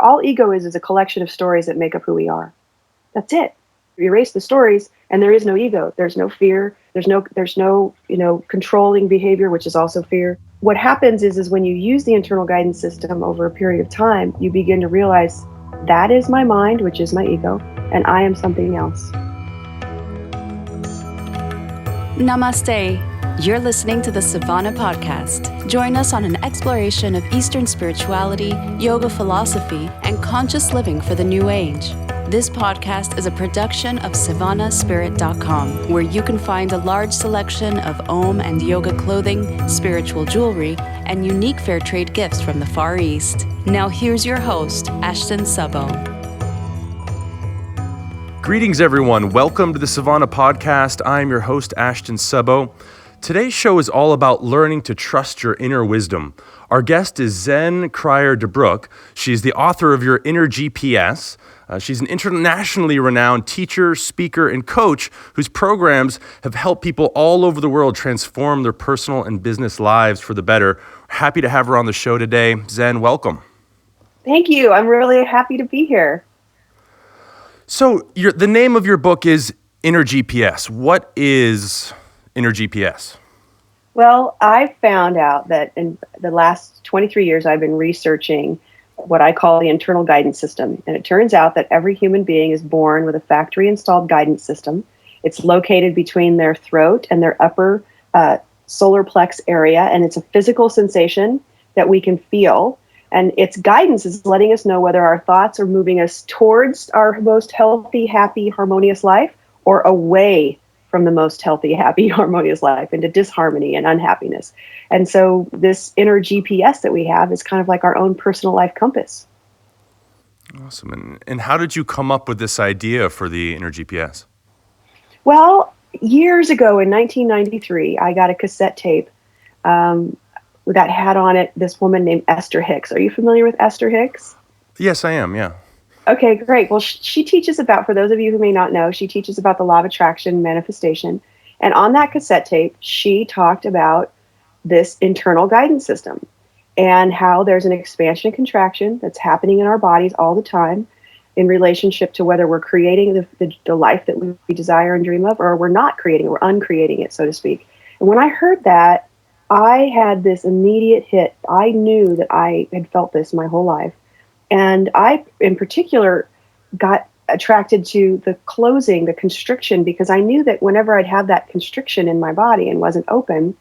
All ego is a collection of stories that make up who we are. That's it. You erase the stories and there is no ego. There's no fear. There's no controlling behavior, which is also fear. What happens is when you use the internal guidance system over a period of time, you begin to realize that is my mind, which is my ego, and I am something else. Namaste. You're listening to the Savannah Podcast. Join us on an exploration of Eastern spirituality, yoga philosophy, and conscious living for the new age. This podcast is a production of SavannahSpirit.com, where you can find a large selection of Om and yoga clothing, spiritual jewelry, and unique fair trade gifts from the Far East. Now here's your host, Ashton Sabo. Greetings, everyone. Welcome to the Savannah Podcast. I'm your host, Ashton Sabo. Today's show is all about learning to trust your inner wisdom. Our guest is Zen Cryer-DeBrook. She's the author of Your Inner GPS. She's an internationally renowned teacher, speaker, and coach whose programs have helped people all over the world transform their personal and business lives for the better. Happy to have her on the show today. Zen, welcome. Thank you. I'm really happy to be here. So the name of your book is Inner GPS. What is Inner GPS? Well, I found out that in the last 23 years, I've been researching what I call the internal guidance system. And it turns out that every human being is born with a factory installed guidance system. It's located between their throat and their upper solar plex area. And it's a physical sensation that we can feel. And its guidance is letting us know whether our thoughts are moving us towards our most healthy, happy, harmonious life or away from the most healthy, happy, harmonious life into disharmony and unhappiness. And so this inner GPS that we have is kind of like our own personal life compass. Awesome. And how did you come up with this idea for the Inner GPS? Well, years ago in 1993, I got a cassette tape that had on it this woman named Esther Hicks. Are you familiar with Esther Hicks? Yes, I am, yeah. Okay, great. Well, she teaches about, for those of you who may not know, she teaches about the law of attraction manifestation. And on that cassette tape, she talked about this internal guidance system and how there's an expansion and contraction that's happening in our bodies all the time in relationship to whether we're creating the life that we desire and dream of, or we're not creating it, we're uncreating it, so to speak. And when I heard that, I had this immediate hit. I knew that I had felt this my whole life. And I, in particular, got attracted to the closing, the constriction, because I knew that whenever I'd have that constriction in my body and wasn't open,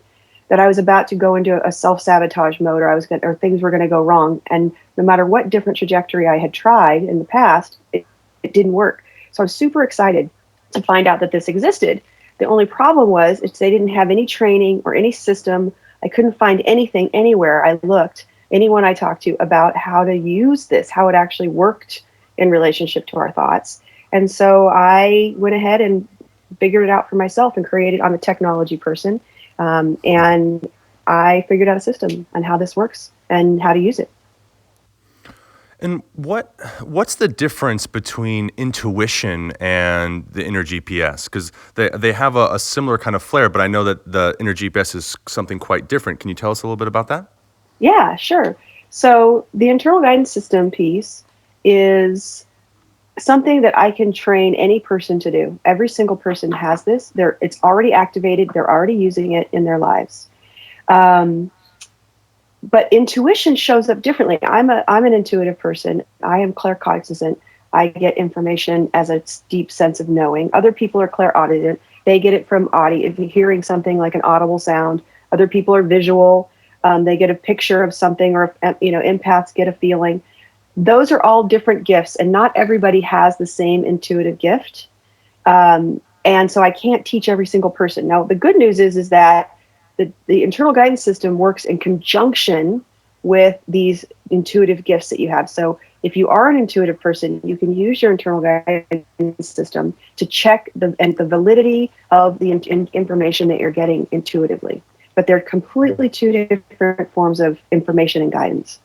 that I was about to go into a self-sabotage mode, or things were going to go wrong. And no matter what different trajectory I had tried in the past, it didn't work. So I was super excited to find out that this existed. The only problem was they didn't have any training or any system. I couldn't find anything anywhere I looked, anyone I talked to, about how to use this, how it actually worked in relationship to our thoughts. And so I went ahead and figured it out for myself and created. I'm a technology person. And I figured out a system on how this works and how to use it. And what's the difference between intuition and the Inner GPS? Because they have a similar kind of flair, but I know that the Inner GPS is something quite different. Can you tell us a little bit about that? Yeah, sure. So the internal guidance system piece is something that I can train any person to do. Every single person has this. It's already activated. They're already using it in their lives. But intuition shows up differently. I'm an intuitive person. I am claircognizant. I get information as a deep sense of knowing. Other people are clairaudient. They get it from hearing something like an audible sound. Other people are visual. They get a picture of something, or empaths get a feeling. Those are all different gifts, and not everybody has the same intuitive gift. And so I can't teach every single person. Now, the good news is that the internal guidance system works in conjunction with these intuitive gifts that you have. So if you are an intuitive person, you can use your internal guidance system to check the validity of the information that you're getting intuitively. But they're completely two different forms of information and guidance.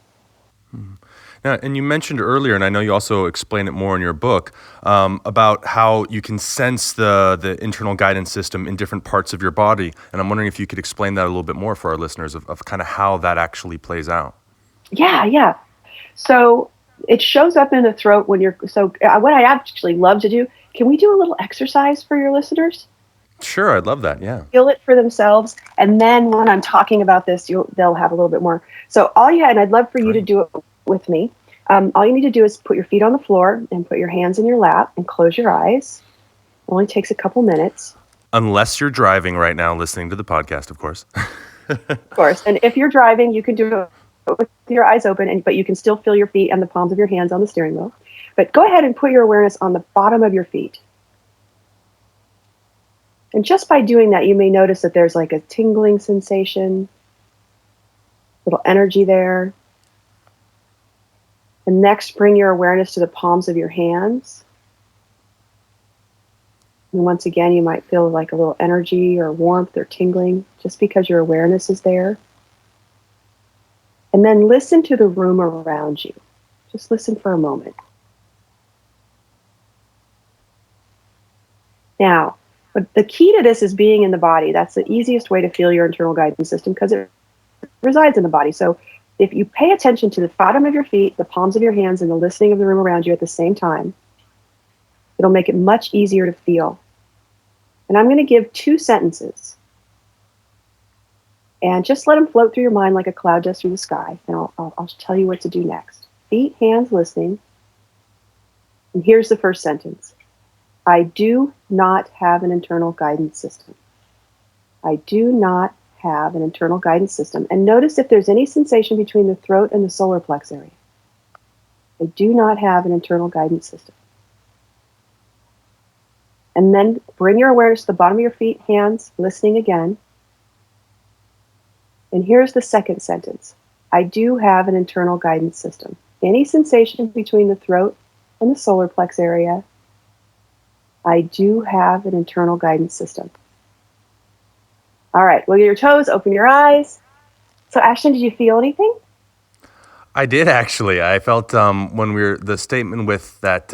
Now, and you mentioned earlier, and I know you also explain it more in your book, about how you can sense the internal guidance system in different parts of your body. And I'm wondering if you could explain that a little bit more for our listeners of kind of how that actually plays out. Yeah. So It shows up in the throat when you're, so what I actually love to do, can we do a little exercise for your listeners? Sure, I'd love that. Yeah. Feel it for themselves. And then when I'm talking about this, they'll have a little bit more. So and I'd love for you to do it with me. All you need to do is put your feet on the floor and put your hands in your lap and close your eyes. It only takes a couple minutes. Unless you're driving right now, listening to the podcast, of course. Of course. And if you're driving, you can do it with your eyes open, but you can still feel your feet and the palms of your hands on the steering wheel. But go ahead and put your awareness on the bottom of your feet. And just by doing that, you may notice that there's like a tingling sensation, little energy there. And next, bring your awareness to the palms of your hands. And once again, you might feel like a little energy or warmth or tingling just because your awareness is there. And then listen to the room around you. Just listen for a moment. Now, but the key to this is being in the body. That's the easiest way to feel your internal guidance system because it resides in the body. So if you pay attention to the bottom of your feet, the palms of your hands, and the listening of the room around you at the same time, it'll make it much easier to feel. And I'm going to give 2 sentences. And just let them float through your mind like a cloud does through the sky. And I'll tell you what to do next. Feet, hands, listening. And here's the first sentence. I do not have an internal guidance system. I do not have an internal guidance system. And notice if there's any sensation between the throat and the solar plex area. I do not have an internal guidance system. And then bring your awareness to the bottom of your feet, hands, listening again. And here's the second sentence. I do have an internal guidance system. Any sensation between the throat and the solar plex area, I do have an internal guidance system. All right, wiggle your toes, open your eyes. So Ashton, did you feel anything? I did actually. I felt when the statement with that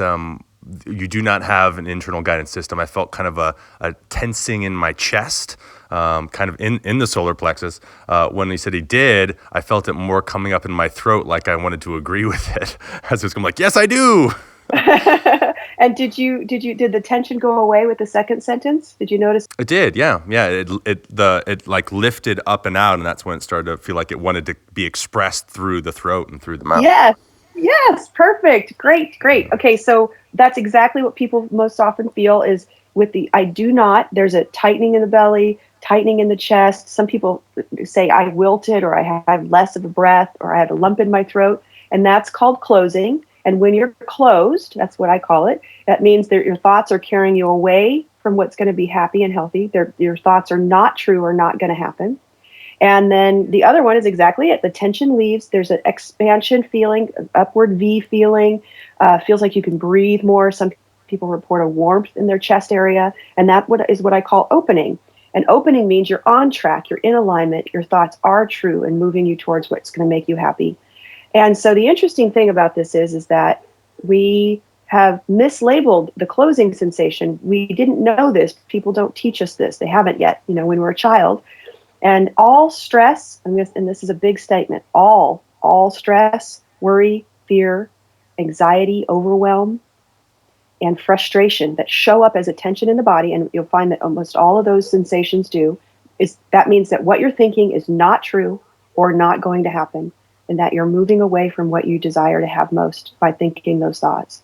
you do not have an internal guidance system, I felt kind of a tensing in my chest, kind of in the solar plexus. When he said he did, I felt it more coming up in my throat, like I wanted to agree with it. As it's like, yes, I do. And did the tension go away with the second sentence? Did you notice? It did, yeah. It like lifted up and out, and that's when it started to feel like it wanted to be expressed through the throat and through the mouth. Yes, perfect, great. Okay, so that's exactly what people most often feel is with the I do not. There's a tightening in the belly, tightening in the chest. Some people say I wilted, or I have less of a breath, or I had a lump in my throat, and that's called closing. And when you're closed, that's what I call it, that means that your thoughts are carrying you away from what's going to be happy and healthy. Your thoughts are not true or not going to happen. And then the other one is exactly it. The tension leaves. There's an expansion feeling, an upward V feeling. Feels like you can breathe more. Some people report a warmth in their chest area. And that is what I call opening. And opening means you're on track. You're in alignment. Your thoughts are true and moving you towards what's going to make you happy. And so the interesting thing about this is that we have mislabeled the closing sensation. We didn't know this. People don't teach us this. They haven't yet, when we're a child. And all stress, and this is a big statement, all stress, worry, fear, anxiety, overwhelm, and frustration that show up as a tension in the body, and you'll find that almost all of those sensations that means that what you're thinking is not true or not going to happen, and that you're moving away from what you desire to have most by thinking those thoughts.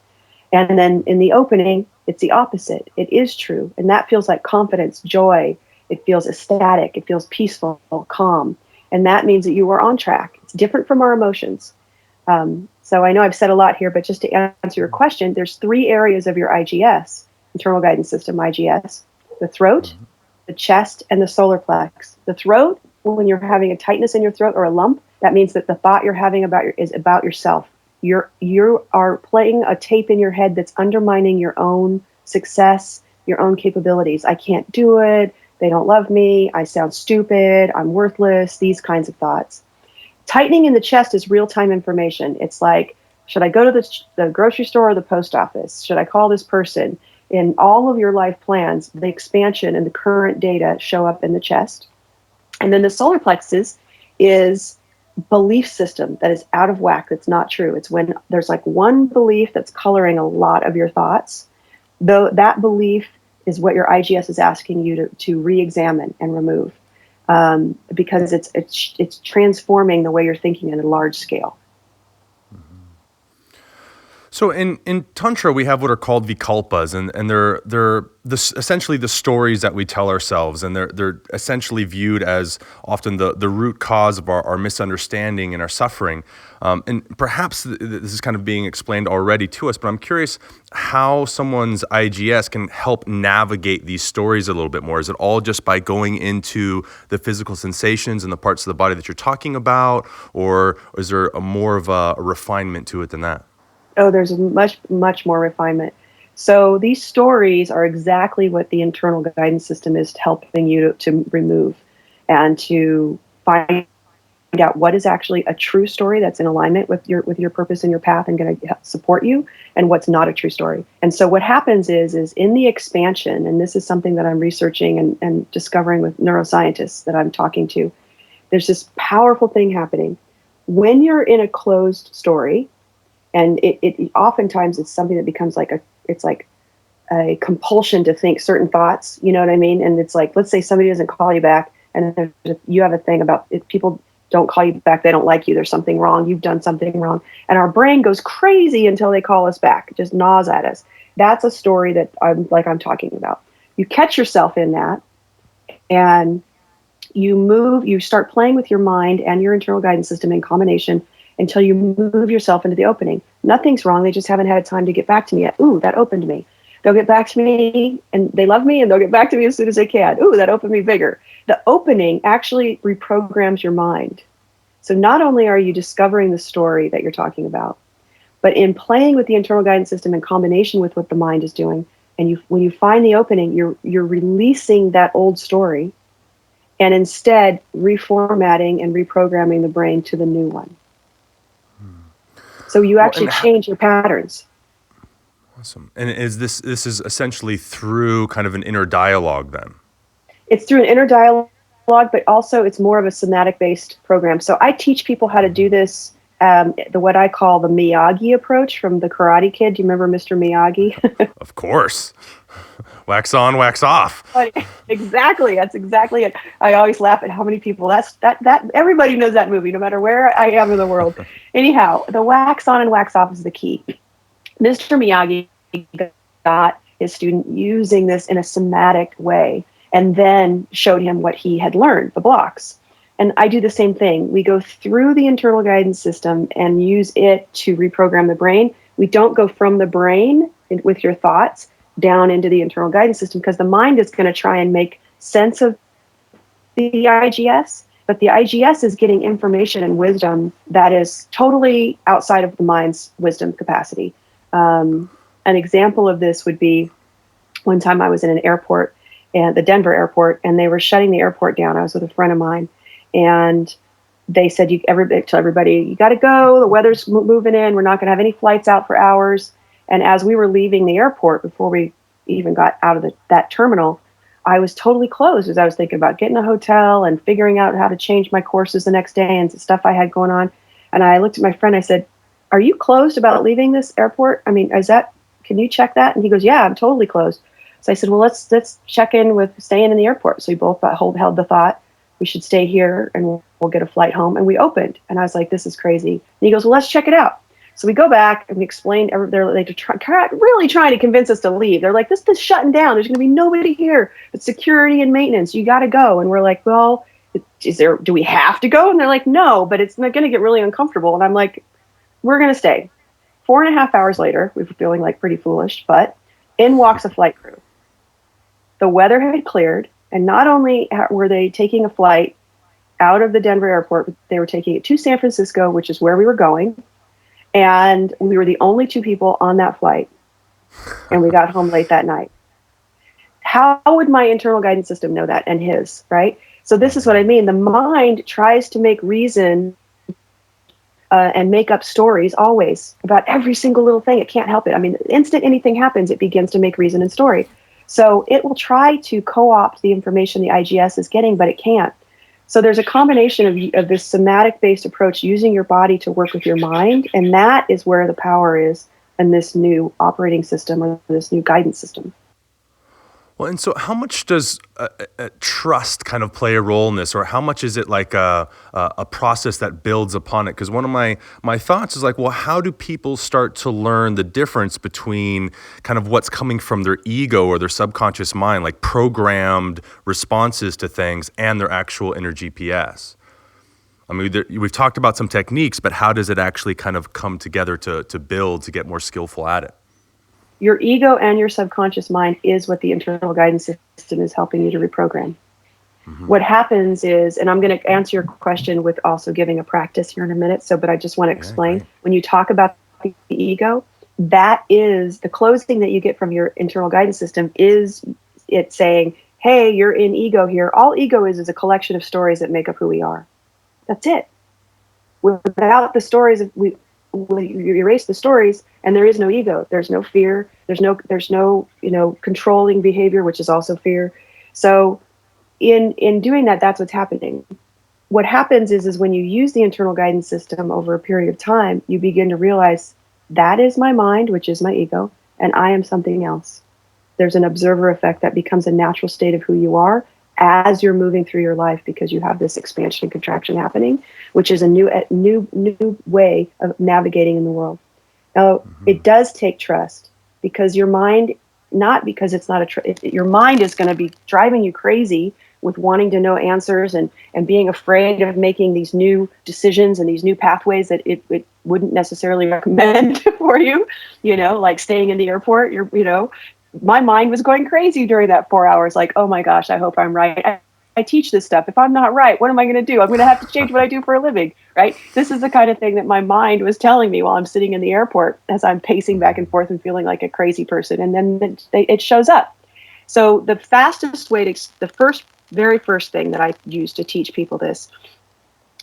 And then in the opening, it's the opposite. It is true. And that feels like confidence, joy. It feels ecstatic. It feels peaceful, calm. And that means that you are on track. It's different from our emotions. So I know I've said a lot here, but just to answer your question, there's 3 areas of your IGS, internal guidance system, IGS: the throat, the chest, and the solar plex. The throat, when you're having a tightness in your throat or a lump, that means that the thought you're having is about yourself. You are playing a tape in your head that's undermining your own success, your own capabilities. I can't do it. They don't love me. I sound stupid. I'm worthless. These kinds of thoughts. Tightening in the chest is real-time information. It's like, should I go to the grocery store or the post office? Should I call this person? In all of your life plans, the expansion and the current data show up in the chest. And then the solar plexus is belief system that is out of whack, that's not true. It's when there's like one belief that's coloring a lot of your thoughts, though that belief is what your IGS is asking you to re-examine and remove, because it's transforming the way you're thinking at a large scale. So in Tantra, we have what are called vikalpas, and they're essentially the stories that we tell ourselves, and they're essentially viewed as often the root cause of our misunderstanding and our suffering. And perhaps this is kind of being explained already to us, but I'm curious how someone's IGS can help navigate these stories a little bit more. Is it all just by going into the physical sensations and the parts of the body that you're talking about, or is there more of a refinement to it than that? Oh, there's much, much more refinement. So these stories are exactly what the internal guidance system is helping you to remove and to find out what is actually a true story that's in alignment with your purpose and your path and going to support you, and what's not a true story. And so what happens is in the expansion, and this is something that I'm researching and discovering with neuroscientists that I'm talking to, there's this powerful thing happening. When you're in a closed story, and it oftentimes it's something that becomes like a compulsion to think certain thoughts, you know what I mean? And it's like, let's say somebody doesn't call you back, and you have a thing about if people don't call you back, they don't like you, there's something wrong, you've done something wrong. And our brain goes crazy until they call us back, it just gnaws at us. That's a story that I'm talking about. You catch yourself in that, and you start playing with your mind and your internal guidance system in combination until you move yourself into the opening. Nothing's wrong. They just haven't had time to get back to me yet. Ooh, that opened me. They'll get back to me, and they love me, and they'll get back to me as soon as they can. Ooh, that opened me bigger. The opening actually reprograms your mind. So not only are you discovering the story that you're talking about, but in playing with the internal guidance system in combination with what the mind is doing, and when you find the opening, you're releasing that old story, and instead reformatting and reprogramming the brain to the new one. So you actually change your patterns. Awesome. And is this is essentially through kind of an inner dialogue then? It's through an inner dialogue, but also it's more of a somatic-based program. So I teach people how to do this, what I call the Miyagi approach from the Karate Kid. Do you remember Mr. Miyagi? Of course. Wax on, wax off. Exactly. That's exactly it. I always laugh at how many people that everybody knows that movie, no matter where I am in the world. Anyhow, the wax on and wax off is the key. Mr. Miyagi got his student using this in a somatic way and then showed him what he had learned, the blocks. And I do the same thing. We go through the internal guidance system and use it to reprogram the brain. We don't go from the brain with your thoughts down into the internal guidance system, because the mind is going to try and make sense of the IGS, but the IGS is getting information and wisdom that is totally outside of the mind's wisdom capacity. An example of this would be one time I was in an airport, and the Denver airport, and they were shutting the airport down. I was with a friend of mine, and they said, tell everybody, you got to go. The weather's moving in. We're not going to have any flights out for hours. And as we were leaving the airport, before we even got out of that terminal, I was totally closed as I was thinking about getting a hotel and figuring out how to change my courses the next day and stuff I had going on. And I looked at my friend. I said, "Are you closed about leaving this airport? I mean, can you check that?" And he goes, "Yeah, I'm totally closed." So I said, "Well, let's check in with staying in the airport." So we both held the thought, we should stay here and we'll get a flight home. And we opened. And I was like, this is crazy. And he goes, "Well, let's check it out." So we go back and we explain. They're really trying to convince us to leave. They're like, this is shutting down. There's going to be nobody here. It's security and maintenance. You got to go. And we're like, well, do we have to go? And they're like, no, but it's not going to get really uncomfortable. And I'm like, we're going to stay. 4.5 hours later, we were feeling like pretty foolish, but in walks a flight crew. The weather had cleared, and not only were they taking a flight out of the Denver airport, but they were taking it to San Francisco, which is where we were going. And we were the only 2 people on that flight. And we got home late that night. How would my internal guidance system know that? And his, right? So this is what I mean. The mind tries to make reason and make up stories always about every single little thing. It can't help it. I mean, the instant anything happens, it begins to make reason and story. So it will try to co-opt the information the IGS is getting, but it can't. So there's a combination of this somatic-based approach, using your body to work with your mind, and that is where the power is in this new operating system or this new guidance system. Well, and so how much does trust kind of play a role in this, or how much is it like a process that builds upon it? Because one of my thoughts is like, well, how do people start to learn the difference between kind of what's coming from their ego or their subconscious mind, like programmed responses to things, and their actual inner GPS? I mean, we've talked about some techniques, but how does it actually kind of come together to build, to get more skillful at it? Your ego and your subconscious mind is what the internal guidance system is helping you to reprogram. Mm-hmm. What happens is, and I'm going to answer your question with also giving a practice here in a minute, but I just want to explain, when you talk about the ego, that is the closing that you get from your internal guidance system is it saying, hey, you're in ego here. All ego is a collection of stories that make up who we are. That's it. Without the stories, you erase the stories, and there is no ego. There's no fear. There's no controlling behavior, which is also fear. So in doing that, that's what's happening. What happens is when you use the internal guidance system over a period of time, you begin to realize that is my mind, which is my ego, and I am something else. There's an observer effect that becomes a natural state of who you are as you're moving through your life, because you have this expansion and contraction happening, which is a new way of navigating in the world. Now, It does take trust, because your mind, not because it's not your mind is going to be driving you crazy with wanting to know answers and being afraid of making these new decisions and these new pathways that it wouldn't necessarily recommend for you, like staying in the airport, my mind was going crazy during that 4 hours. Like, oh my gosh, I hope I'm right. I teach this stuff. If I'm not right, what am I going to do? I'm going to have to change what I do for a living, right? This is the kind of thing that my mind was telling me while I'm sitting in the airport as I'm pacing back and forth and feeling like a crazy person. And then it shows up. So the fastest way the very first thing that I use to teach people this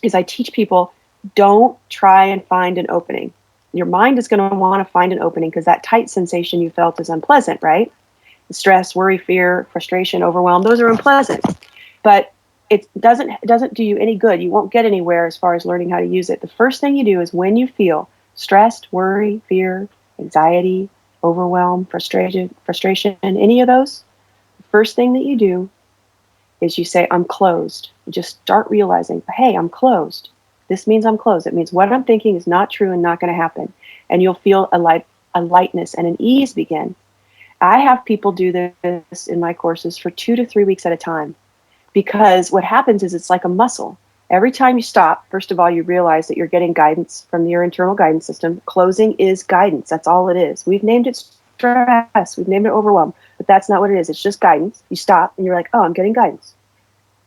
is I teach people, don't try and find an opening. Your mind is going to want to find an opening because that tight sensation you felt is unpleasant, right? Stress, worry, fear, frustration, overwhelm, those are unpleasant. But it doesn't do you any good. You won't get anywhere as far as learning how to use it. The first thing you do is when you feel stressed, worry, fear, anxiety, overwhelm, frustration, any of those, the first thing that you do is you say, I'm closed. You just start realizing, hey, I'm closed. This means I'm closed. It means what I'm thinking is not true and not going to happen. And you'll feel a lightness and an ease begin. I have people do this in my courses for 2 to 3 weeks at a time, because what happens is it's like a muscle. Every time you stop, first of all, you realize that you're getting guidance from your internal guidance system. Closing is guidance. That's all it is. We've named it stress. We've named it overwhelm, but that's not what it is. It's just guidance. You stop and you're like, oh, I'm getting guidance.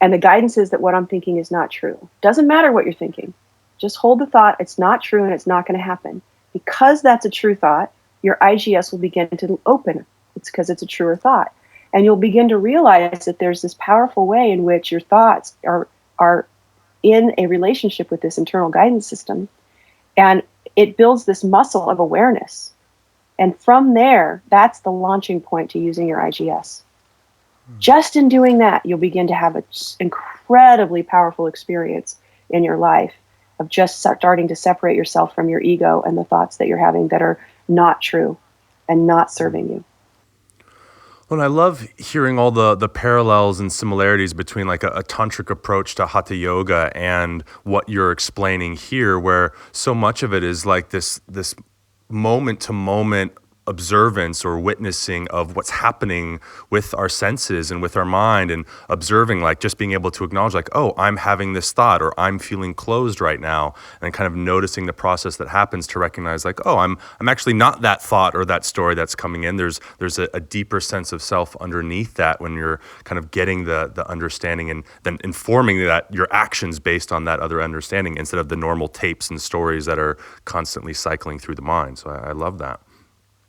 And the guidance is that what I'm thinking is not true. Doesn't matter what you're thinking. Just hold the thought, it's not true and it's not going to happen. Because that's a true thought, your IGS will begin to open. It's because it's a truer thought. And you'll begin to realize that there's this powerful way in which your thoughts are in a relationship with this internal guidance system. And it builds this muscle of awareness. And from there, that's the launching point to using your IGS. Just in doing that, you'll begin to have an incredibly powerful experience in your life of just starting to separate yourself from your ego and the thoughts that you're having that are not true and not serving you. Well, I love hearing all the parallels and similarities between like a tantric approach to hatha yoga and what you're explaining here, where so much of it is like this moment to moment observance or witnessing of what's happening with our senses and with our mind, and observing, like just being able to acknowledge like, oh, I'm having this thought, or I'm feeling closed right now, and kind of noticing the process that happens to recognize like, oh, I'm actually not that thought or that story that's coming in. There's a deeper sense of self underneath that when you're kind of getting the understanding, and then informing that your actions based on that other understanding instead of the normal tapes and stories that are constantly cycling through the mind. So I love that.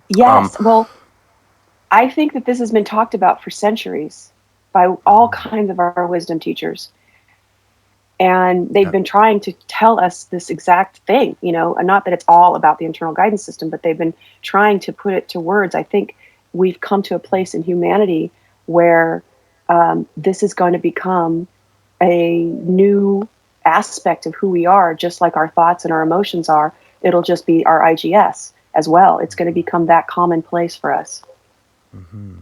Yes. Well, I think that this has been talked about for centuries by all kinds of our wisdom teachers. And they've been trying to tell us this exact thing, and not that it's all about the internal guidance system, but they've been trying to put it to words. I think we've come to a place in humanity where this is going to become a new aspect of who we are, just like our thoughts and our emotions are. It'll just be our IGS as well. It's going to become that commonplace for us. Mm-hmm.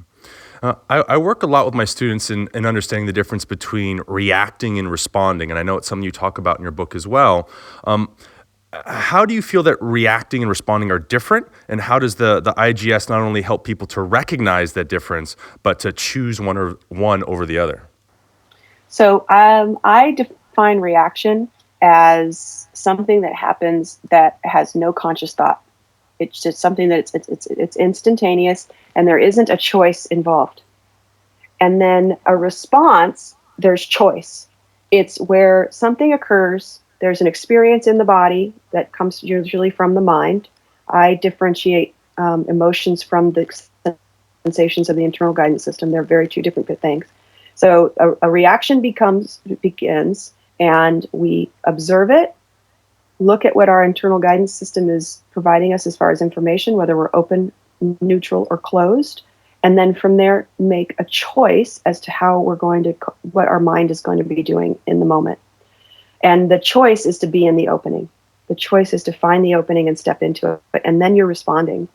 I work a lot with my students in understanding the difference between reacting and responding, and I know it's something you talk about in your book as well. How do you feel that reacting and responding are different, and how does the IGS not only help people to recognize that difference, but to choose one over the other? So I define reaction as something that happens that has no conscious thought. It's just something that it's instantaneous, and there isn't a choice involved. And then a response, there's choice. It's where something occurs. There's an experience in the body that comes usually from the mind. I differentiate emotions from the sensations of the internal guidance system. They're very two different things. So a reaction begins, and we observe it, look at what our internal guidance system is providing us as far as information, whether we're open, neutral, or closed. And then from there, make a choice as to what our mind is going to be doing in the moment. And the choice is to be in the opening. The choice is to find the opening and step into it. And then you're responding.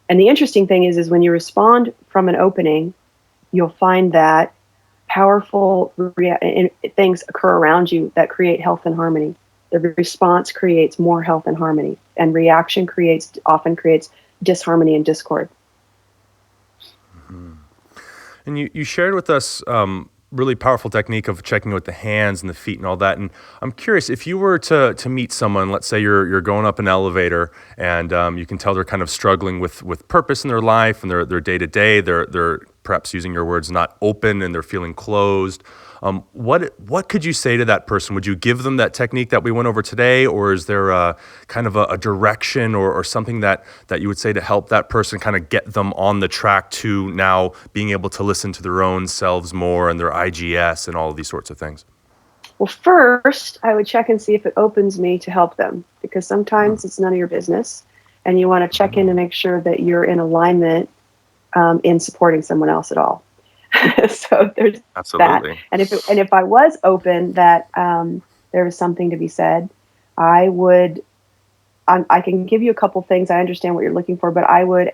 And the interesting thing is when you respond from an opening, you'll find that powerful things occur around you that create health and harmony. The response creates more health and harmony, and reaction often creates disharmony and discord. Mm-hmm. And you shared with us really powerful technique of checking with the hands and the feet and all that. And I'm curious, if you were to meet someone, let's say you're going up an elevator, and you can tell they're kind of struggling with purpose in their life and their day to day. They're perhaps, using your words, not open, and they're feeling closed. What could you say to that person? Would you give them that technique that we went over today, or is there a kind of a direction or something that you would say to help that person kind of get them on the track to now being able to listen to their own selves more and their IGS and all of these sorts of things? Well, first, I would check and see if it opens me to help them, because sometimes it's none of your business, and you want to check in to make sure that you're in alignment in supporting someone else at all. So there's absolutely that. And if I was open that there was something to be said, I can give you a couple things. I understand what you're looking for, but I would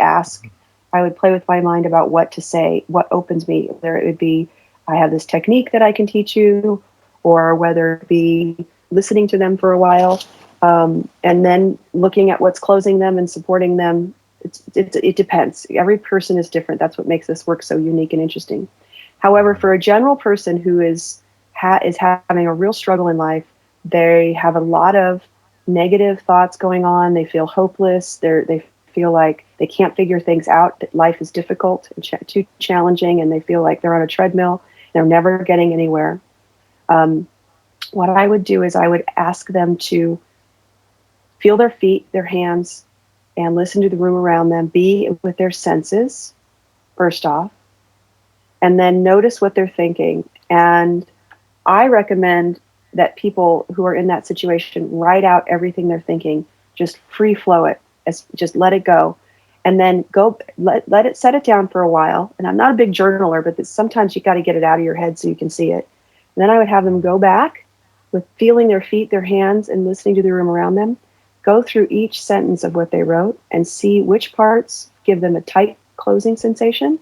play with my mind about what to say, what opens me. Whether it would be, I have this technique that I can teach you, or whether it be listening to them for a while, and then looking at what's closing them and supporting them. It depends. Every person is different. That's what makes this work so unique and interesting. However, for a general person who is having a real struggle in life, they have a lot of negative thoughts going on. They feel hopeless. They feel like they can't figure things out, that life is difficult and too challenging, and they feel like they're on a treadmill. They're never getting anywhere. What I would do is I would ask them to feel their feet, their hands, and listen to the room around them, be with their senses, first off, and then notice what they're thinking. And I recommend that people who are in that situation write out everything they're thinking, just free flow it, just let it go, and then let it, set it down for a while. And I'm not a big journaler, but sometimes you got to get it out of your head so you can see it. And then I would have them go back with feeling their feet, their hands, and listening to the room around them. Go through each sentence of what they wrote and see which parts give them a tight closing sensation,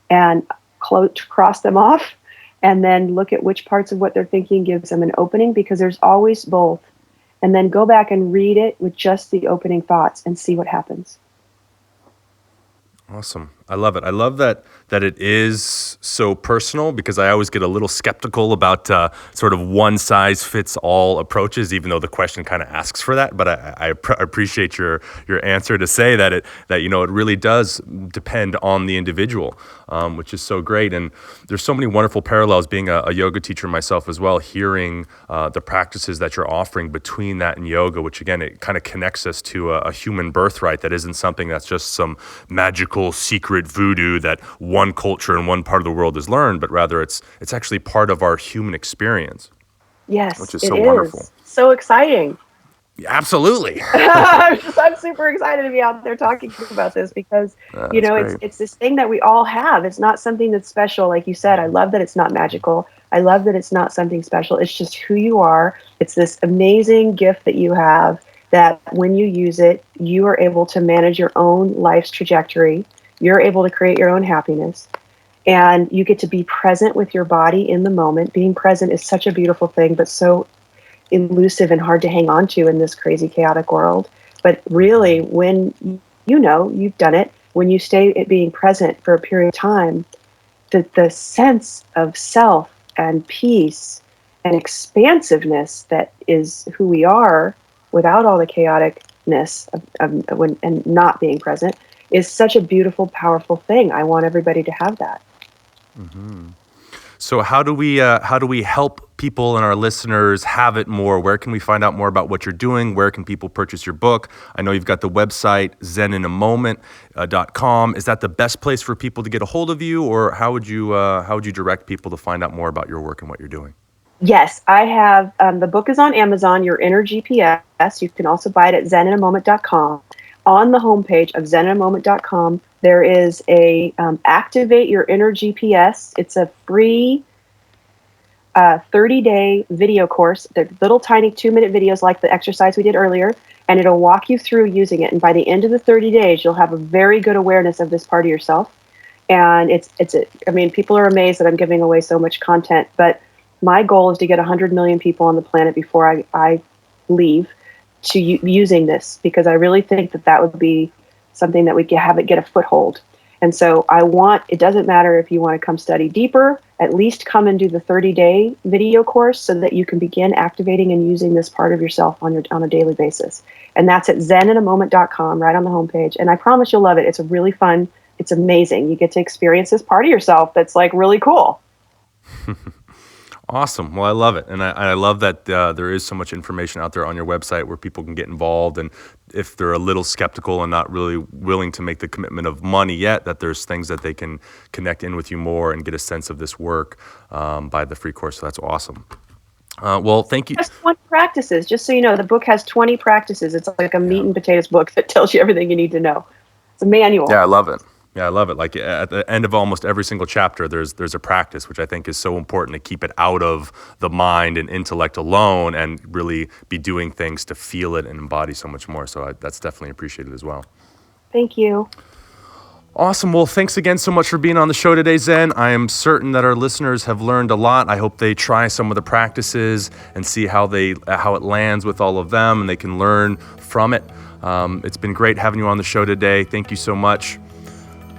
and cross them off, and then look at which parts of what they're thinking gives them an opening, because there's always both. And then go back and read it with just the opening thoughts and see what happens. Awesome. I love it. I love that it is so personal, because I always get a little skeptical about sort of one size fits all approaches, even though the question kind of asks for that. But I appreciate your answer to say that it really does depend on the individual, which is so great. And there's so many wonderful parallels, being a yoga teacher myself as well, hearing the practices that you're offering between that and yoga, which again, it kind of connects us to a human birthright that isn't something that's just some magical secret voodoo that one culture in one part of the world has learned, but rather it's actually part of our human experience. Yes, which is so wonderful. So exciting. Absolutely. I'm super excited to be out there talking about this because, it's this thing that we all have. It's not something that's special. Like you said, I love that it's not magical. I love that it's not something special. It's just who you are. It's this amazing gift that you have that when you use it, you are able to manage your own life's trajectory. You're able to create your own happiness. And you get to be present with your body in the moment. Being present is such a beautiful thing, but so elusive and hard to hang on to in this crazy, chaotic world. But really, when you've done it, when you stay at being present for a period of time, the sense of self and peace and expansiveness that is who we are without all the chaoticness and not being present is such a beautiful, powerful thing. I want everybody to have that. Mm-hmm. So how do we help people and our listeners have it more? Where can we find out more about what you're doing? Where can people purchase your book? I know you've got the website zeninamoment.com. Is that the best place for people to get a hold of you, or how would you direct people to find out more about your work and what you're doing? Yes, I have. The book is on Amazon, Your Inner GPS. You can also buy it at zeninamoment.com. On the homepage of zeninamoment.com, there is a Activate Your Inner GPS. It's a free 30-day video course. They're little tiny 2-minute videos like the exercise we did earlier, and it'll walk you through using it. And by the end of the 30 days, you'll have a very good awareness of this part of yourself. And people are amazed that I'm giving away so much content, but my goal is to get 100 million people on the planet before I leave to using this, because I really think that would be something that we can have it get a foothold. And so it doesn't matter if you want to come study deeper, at least come and do the 30-day video course so that you can begin activating and using this part of yourself on a daily basis. And that's at zeninamoment.com, right on the homepage. And I promise you'll love it. It's really fun. It's amazing. You get to experience this part of yourself that's like really cool. Awesome. Well, I love it. And I love that there is so much information out there on your website where people can get involved. And if they're a little skeptical and not really willing to make the commitment of money yet, that there's things that they can connect in with you more and get a sense of this work by the free course. So that's awesome. Well, thank you. Just 20 practices. Just so you know, the book has 20 practices. It's like a meat and potatoes book that tells you everything you need to know. It's a manual. Yeah, I love it. Like at the end of almost every single chapter, there's a practice, which I think is so important to keep it out of the mind and intellect alone and really be doing things to feel it and embody so much more. So that's definitely appreciated as well. Thank you. Awesome. Well, thanks again so much for being on the show today, Zen. I am certain that our listeners have learned a lot. I hope they try some of the practices and see how it lands with all of them and they can learn from it. It's been great having you on the show today. Thank you so much.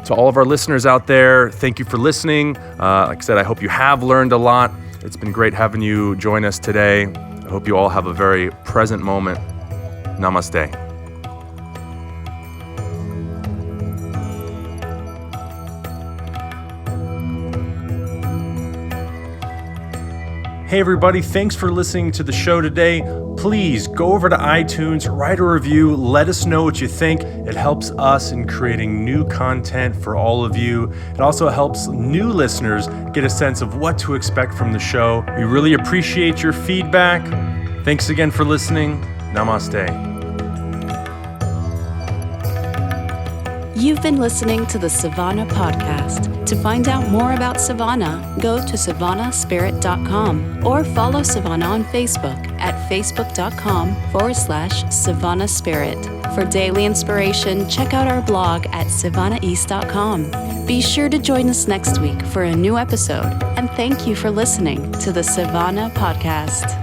To all of our listeners out there, thank you for listening. Like I said, I hope you have learned a lot. It's been great having you join us today. I hope you all have a very present moment. Namaste. Hey everybody, thanks for listening to the show today. Please go over to iTunes, write a review, let us know what you think. It helps us in creating new content for all of you. It also helps new listeners get a sense of what to expect from the show. We really appreciate your feedback. Thanks again for listening. Namaste. You've been listening to the Savannah Podcast. To find out more about Savannah, go to savannahspirit.com or follow Savannah on Facebook at facebook.com/Savannah Spirit. For daily inspiration, check out our blog at savannaeast.com. Be sure to join us next week for a new episode, and thank you for listening to the Savannah Podcast.